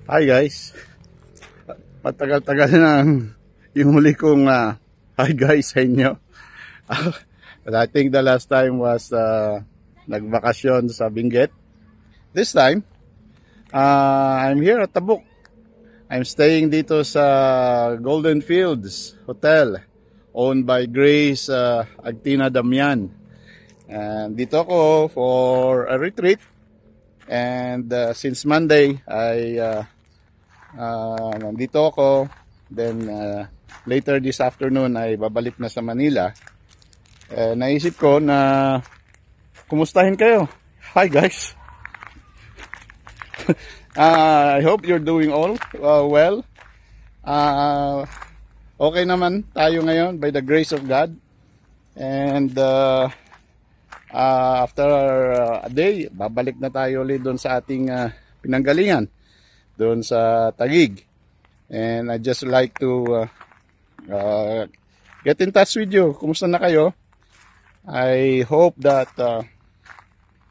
Hi guys, matagal-tagal na yung huli kong hi guys sa inyo. But I think the last time was nagbakasyon sa Benguet. This time, I'm here at Tabuk. I'm staying dito sa Golden Fields Hotel owned by Grace Agtina Damian. And dito ako for a retreat. And since Monday ay nandito ako. Then later this afternoon ay babalik na sa Manila. Naisip ko na kumustahin kayo. Hi guys. I hope you're doing all well. Okay naman tayo ngayon by the grace of God. And after a day, babalik na tayo ulit doon sa ating pinanggalingan, doon sa Taguig. And I just like to get in touch with you. Kumusta na kayo? I hope that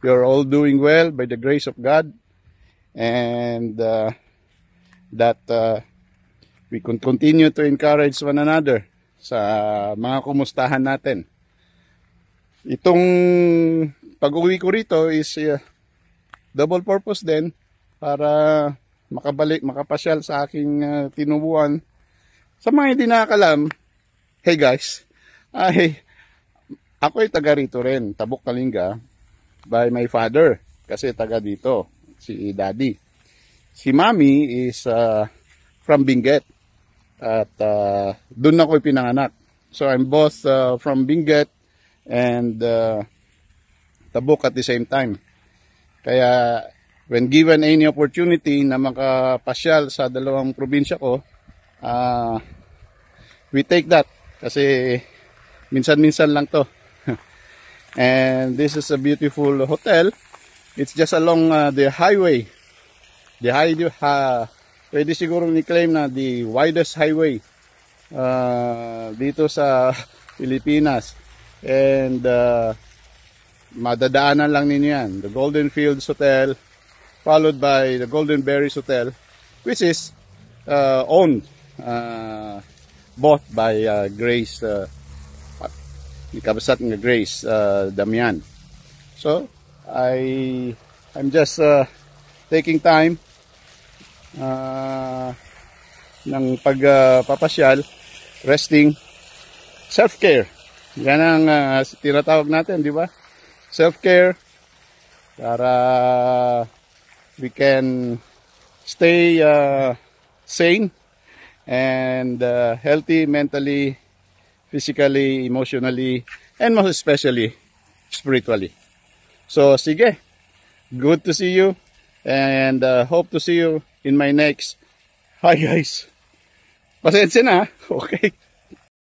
you're all doing well by the grace of God, and that we can continue to encourage one another sa mga kumustahan natin. Itong pag-uwi ko rito is double purpose din para makapasyal sa aking tinubuan. Sa mga hindi nakakalam, hey guys, ako ay taga rito rin, Tabuk, Kalinga, by my father, kasi taga dito, si Daddy. Si Mommy is from Benguet, at doon ako pinanganak. So I'm both from Benguet and Tabuk at the same time. Kaya when given any opportunity na makapasyal sa dalawang probinsya ko, we take that kasi minsan-minsan lang to. And this is a beautiful hotel. It's just along the highway. Pwede siguro ni-claim na the widest highway dito sa Pilipinas. And madadaanan lang ninyo yan. The Golden Fields Hotel, followed by the Golden Berries Hotel, which is owned both by Grace, ikabasat ng Grace Damian. So I'm just taking time ng pagpapasyal, resting, self-care. Yan ang tinatawag natin, di ba? Self-care para we can stay sane and healthy mentally, physically, emotionally, and most especially spiritually. So, sige. Good to see you and hope to see you in my next. Hi guys. Pasensya na. Okay.